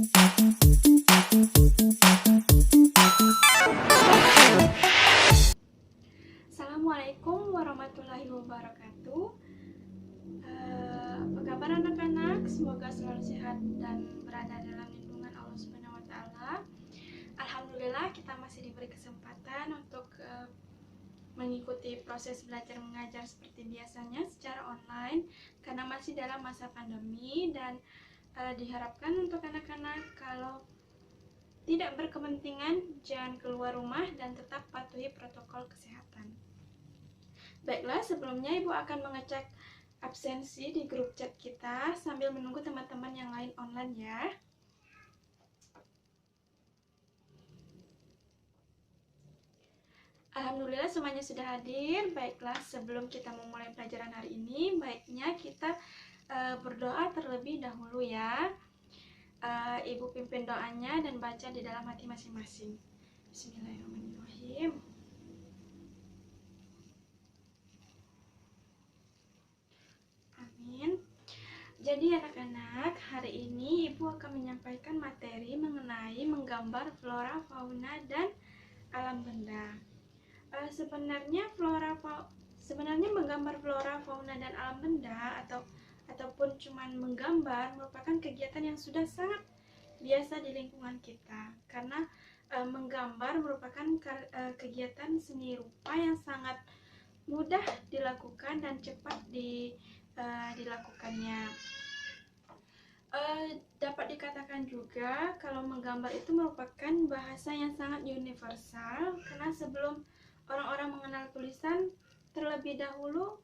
Assalamualaikum warahmatullahi wabarakatuh. Apa kabar anak-anak? Semoga selalu sehat dan berada dalam lindungan Allah Subhanahu wa taala. Alhamdulillah kita masih diberi kesempatan untuk mengikuti proses belajar mengajar seperti biasanya secara online karena masih dalam masa pandemi, dan diharapkan untuk anak-anak kalau tidak berkepentingan jangan keluar rumah dan tetap patuhi protokol kesehatan. Baiklah, sebelumnya Ibu akan mengecek absensi di grup chat kita sambil menunggu teman-teman yang lain online ya. Alhamdulillah semuanya sudah hadir. Baiklah, sebelum kita memulai pelajaran hari ini, baiknya kita berdoa terlebih dahulu ya. Ibu pimpin doanya dan baca di dalam hati masing-masing. Bismillahirrahmanirrahim. Amin. Jadi anak-anak, hari ini Ibu akan menyampaikan materi mengenai menggambar flora, fauna, dan alam benda. Sebenarnya menggambar flora, fauna, dan alam benda ataupun cuman menggambar merupakan kegiatan yang sudah sangat biasa di lingkungan kita, karena menggambar merupakan kegiatan seni rupa yang sangat mudah dilakukan dan cepat dilakukannya. Dapat dikatakan juga kalau menggambar itu merupakan bahasa yang sangat universal, karena sebelum orang-orang mengenal tulisan, terlebih dahulu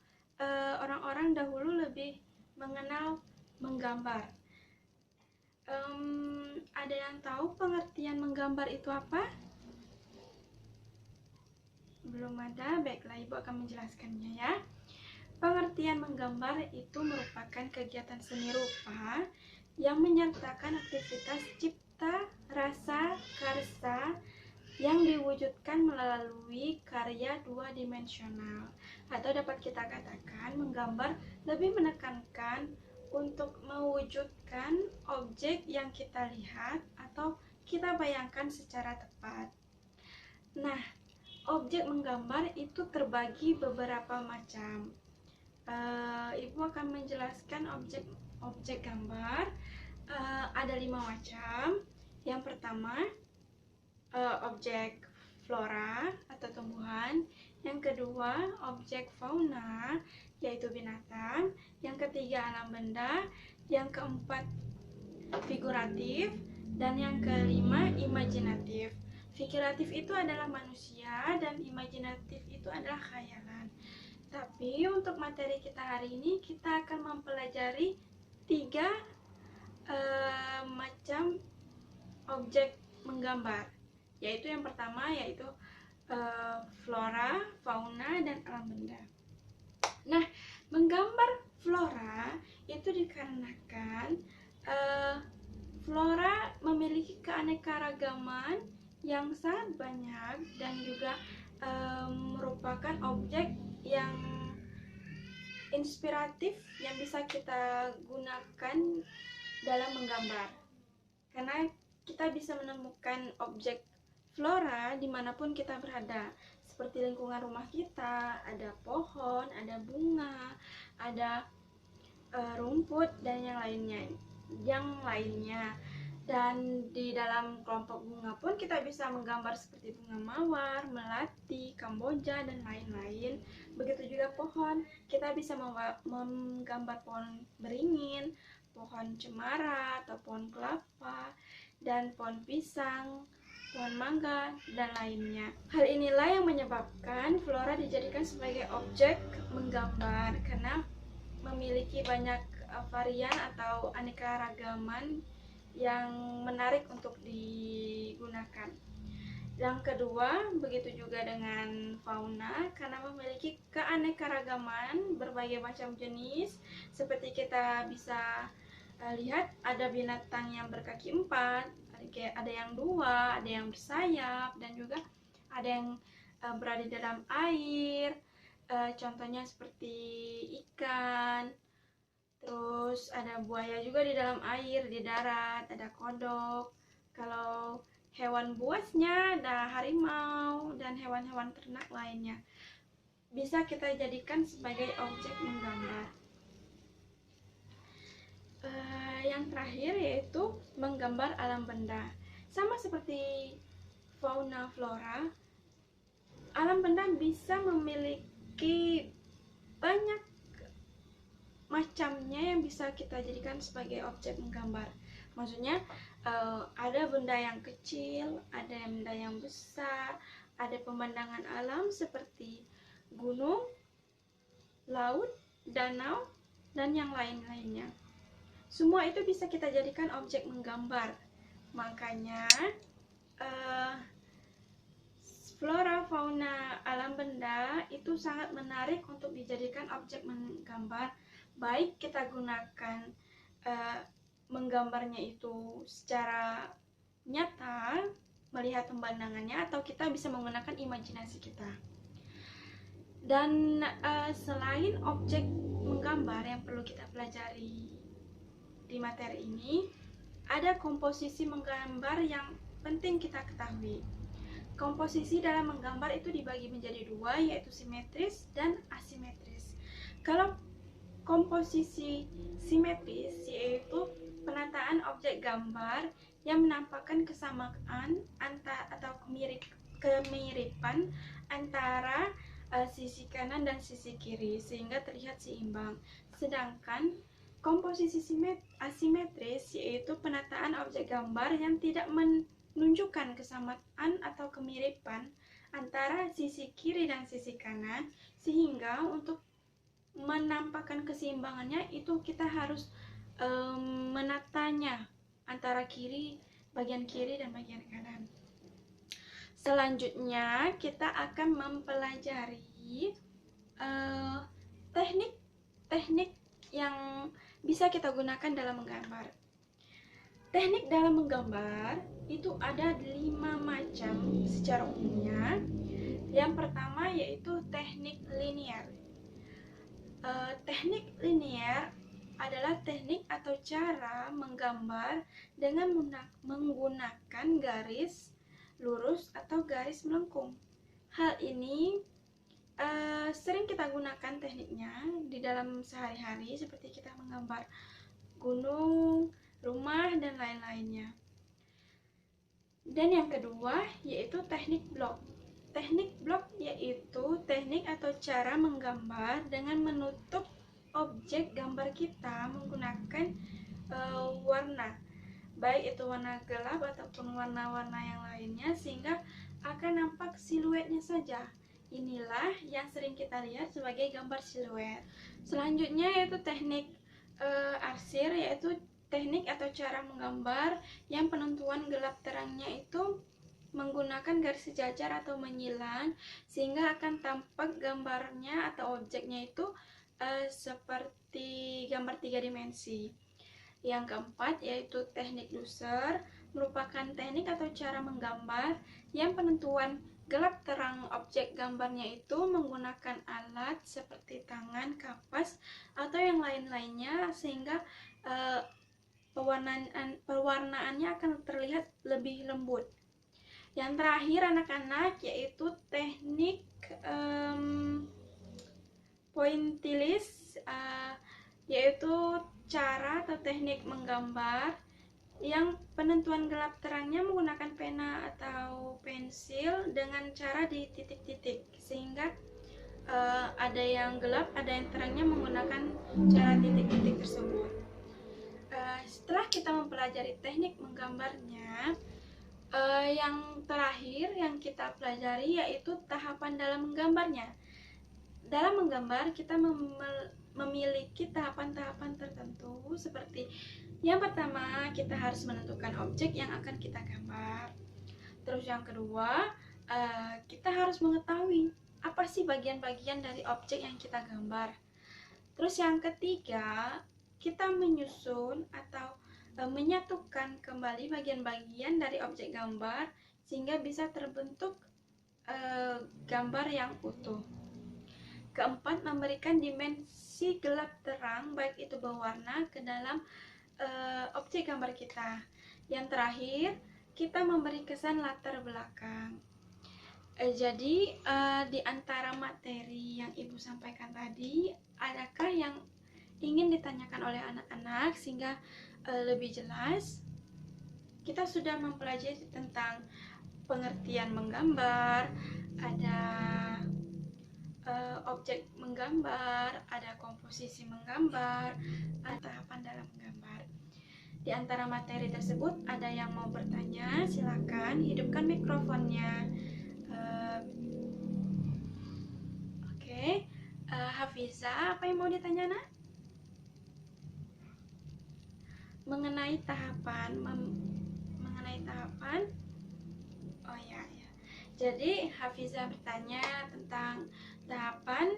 orang-orang dahulu lebih mengenal menggambar. Ada yang tahu pengertian menggambar itu apa? Belum ada? Baiklah, Ibu akan menjelaskannya ya. Pengertian menggambar itu merupakan kegiatan seni rupa yang menyertakan aktivitas cipta, rasa, karsa yang diwujudkan melalui karya dua dimensional. Atau dapat kita katakan menggambar lebih menekankan untuk mewujudkan objek yang kita lihat atau kita bayangkan secara tepat. Nah, objek menggambar itu terbagi beberapa macam. Ibu akan menjelaskan objek gambar. Ada 5 macam. Yang pertama, objek flora atau tumbuhan. Yang kedua, objek fauna, yaitu binatang. Yang ketiga, alam benda. Yang keempat, figuratif. Dan yang kelima, imajinatif. Figuratif itu adalah manusia dan imajinatif itu adalah khayalan. Tapi untuk materi kita hari ini, kita akan mempelajari 3 macam objek menggambar, yaitu yang pertama yaitu flora, fauna, dan alam benda. Nah, menggambar flora itu dikarenakan flora memiliki keanekaragaman yang sangat banyak dan juga merupakan objek yang inspiratif yang bisa kita gunakan dalam menggambar, karena kita bisa menemukan objek flora dimanapun kita berada, seperti lingkungan rumah kita, ada pohon, ada bunga, ada rumput, dan yang lainnya. Dan di dalam kelompok bunga pun kita bisa menggambar seperti bunga mawar, melati, kamboja, dan lain-lain. Begitu juga pohon, kita bisa menggambar pohon beringin, pohon cemara atau pohon kelapa, dan pohon pisang, pohon mangga, dan lainnya. Hal inilah yang menyebabkan flora dijadikan sebagai objek menggambar, karena memiliki banyak varian atau aneka ragaman yang menarik untuk digunakan. Yang kedua, begitu juga dengan fauna, karena memiliki keanekaragaman berbagai macam jenis. Seperti kita bisa lihat, ada binatang yang berkaki 4, ada yang 2, ada yang bersayap, dan juga ada yang berada di dalam air. Contohnya seperti ikan, Terus ada buaya juga di dalam air, di darat, ada kodok. Kalau hewan buasnya ada harimau dan hewan-hewan ternak lainnya. Bisa kita jadikan sebagai objek menggambar. Yang terakhir yaitu menggambar alam benda. Sama seperti fauna flora, alam benda bisa memiliki banyak macamnya yang bisa kita jadikan sebagai objek menggambar. Maksudnya ada benda yang kecil, ada benda yang besar, ada pemandangan alam seperti gunung, laut, danau, dan yang lain-lainnya. Semua itu bisa kita jadikan objek menggambar. Makanya flora fauna alam benda itu sangat menarik untuk dijadikan objek menggambar. Baik kita gunakan menggambarnya itu secara nyata, melihat pemandangannya, atau kita bisa menggunakan imajinasi kita. Dan selain objek menggambar yang perlu kita pelajari di materi ini, ada komposisi menggambar yang penting kita ketahui. Komposisi dalam menggambar itu dibagi menjadi dua, yaitu simetris dan asimetris. Kalau komposisi simetris yaitu penataan objek gambar yang menampakkan kesamaan atau kemiripan antara sisi kanan dan sisi kiri sehingga terlihat seimbang. Sedangkan komposisi asimetris yaitu penataan objek gambar yang tidak menunjukkan kesamaan atau kemiripan antara sisi kiri dan sisi kanan, sehingga untuk menampakkan keseimbangannya itu kita harus menatanya antara bagian kiri dan bagian kanan. Selanjutnya kita akan mempelajari teknik-teknik yang bisa kita gunakan dalam menggambar. Teknik dalam menggambar itu ada 5 macam secara umumnya. Yang pertama yaitu teknik linier. Teknik linier adalah teknik atau cara menggambar dengan menggunakan garis lurus atau garis melengkung. Hal ini sering kita gunakan tekniknya di dalam sehari-hari, seperti kita menggambar gunung, rumah, dan lain-lainnya. Dan yang kedua yaitu teknik blok. Teknik blok yaitu teknik atau cara menggambar dengan menutup objek gambar kita menggunakan warna, baik itu warna gelap ataupun warna-warna yang lainnya, sehingga akan nampak siluetnya saja. Inilah yang sering kita lihat sebagai gambar siluet. Selanjutnya yaitu teknik arsir, yaitu teknik atau cara menggambar yang penentuan gelap terangnya itu menggunakan garis sejajar atau menyilang, sehingga akan tampak gambarnya atau objeknya itu seperti gambar 3 dimensi. Yang keempat yaitu teknik Lusser, merupakan teknik atau cara menggambar yang penentuan gelap terang objek gambarnya itu menggunakan alat seperti tangan, kapas, atau yang lain-lainnya, sehingga pewarnaannya akan terlihat lebih lembut. Yang terakhir anak-anak yaitu teknik pointillis, yaitu cara atau teknik menggambar yang penentuan gelap terangnya menggunakan pena atau pensil dengan cara di titik-titik, sehingga ada yang gelap, ada yang terangnya menggunakan cara titik-titik tersebut. Setelah kita mempelajari teknik menggambarnya, yang terakhir yang kita pelajari yaitu tahapan dalam menggambarnya. Dalam menggambar kita memiliki tahapan-tahapan tertentu, seperti yang pertama kita harus menentukan objek yang akan kita gambar. Terus yang kedua, kita harus mengetahui apa sih bagian-bagian dari objek yang kita gambar. Terus yang ketiga, kita menyusun atau menyatukan kembali bagian-bagian dari objek gambar sehingga bisa terbentuk gambar yang utuh. Keempat, memberikan dimensi gelap terang baik itu berwarna ke dalam objek gambar kita. Yang terakhir, kita memberi kesan latar belakang. Jadi di antara materi yang Ibu sampaikan tadi, adakah yang ingin ditanyakan oleh anak-anak sehingga lebih jelas? Kita sudah mempelajari tentang pengertian menggambar, ada objek menggambar, ada komposisi menggambar, ada tahapan dalam menggambar. Di antara materi tersebut ada yang mau bertanya, silakan hidupkan mikrofonnya. Oke. Hafiza, apa yang mau ditanya, Nak? Mengenai tahapan, oh ya. Jadi Hafiza bertanya tentang tahapan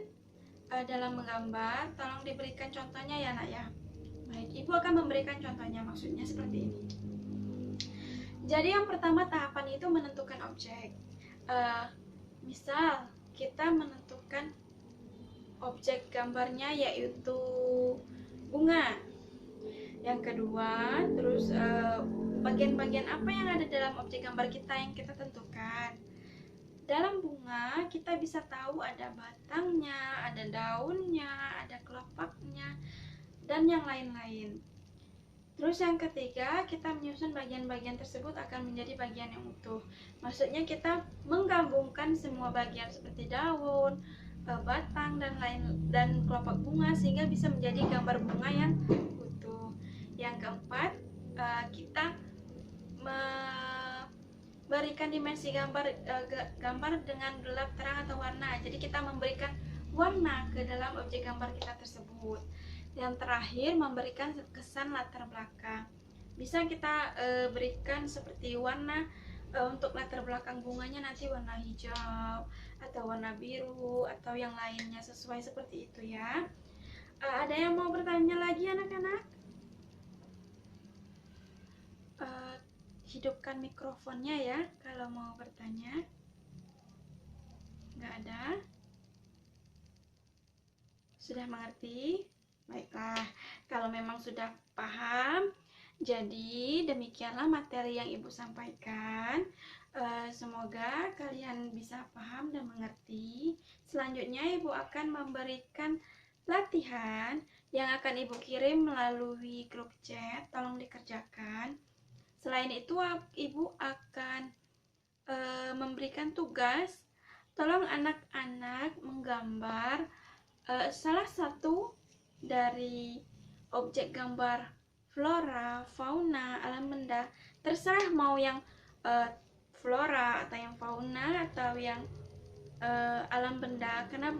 dalam menggambar. Tolong diberikan contohnya ya, Nak ya. Baik, Ibu akan memberikan contohnya, maksudnya seperti ini. Jadi yang pertama tahapan itu menentukan objek. Misal kita menentukan objek gambarnya yaitu bunga. Yang kedua, terus bagian-bagian apa yang ada dalam objek gambar kita yang kita tentukan. Dalam bunga kita bisa tahu ada batangnya, ada daunnya, ada kelopaknya, dan yang lain-lain. Terus yang ketiga, kita menyusun bagian-bagian tersebut akan menjadi bagian yang utuh. Maksudnya kita menggabungkan semua bagian seperti daun, batang, dan kelopak bunga sehingga bisa menjadi gambar bunga yang utuh. Yang keempat, kita memberikan dimensi gambar dengan gelap, terang, atau warna. Jadi kita memberikan warna ke dalam objek gambar kita tersebut. Yang terakhir, memberikan kesan latar belakang. Bisa kita berikan seperti warna untuk latar belakang bunganya nanti warna hijau atau warna biru atau yang lainnya sesuai seperti itu ya. Ada yang mau bertanya lagi anak-anak? Hidupkan mikrofonnya ya kalau mau bertanya. Nggak ada? Sudah mengerti? Baiklah, kalau memang sudah paham, jadi demikianlah materi yang Ibu sampaikan. Semoga kalian bisa paham dan mengerti. Selanjutnya Ibu akan memberikan latihan yang akan Ibu kirim melalui grup chat. Tolong dikerjakan. Selain itu, Ibu akan memberikan tugas. Tolong anak-anak menggambar salah satu dari objek gambar flora, fauna, alam benda. Terserah mau yang flora atau yang fauna atau yang alam benda, karena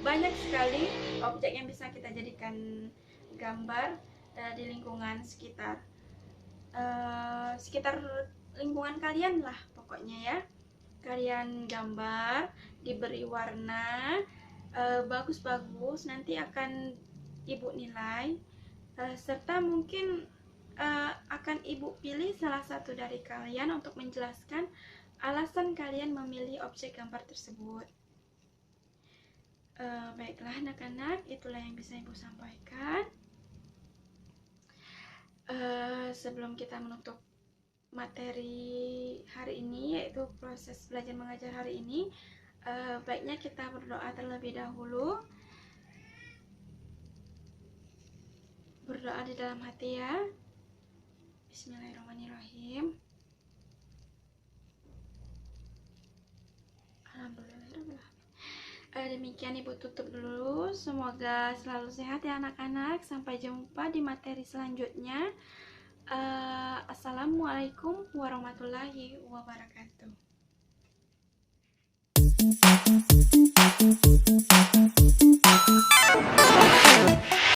banyak sekali objek yang bisa kita jadikan gambar di lingkungan sekitar lingkungan kalian lah pokoknya ya. Kalian gambar, diberi warna bagus-bagus, nanti akan Ibu nilai serta mungkin akan Ibu pilih salah satu dari kalian untuk menjelaskan alasan kalian memilih objek gambar tersebut. Baiklah anak-anak, itulah yang bisa Ibu sampaikan. Sebelum kita menutup materi hari ini, yaitu proses belajar mengajar hari ini, baiknya kita berdoa terlebih dahulu. Berdoa di dalam hati ya. Bismillahirrahmanirrahim. Alhamdulillah. Demikian Ibu tutup dulu. Semoga selalu sehat ya anak-anak. Sampai jumpa di materi selanjutnya. Assalamualaikum warahmatullahi wabarakatuh.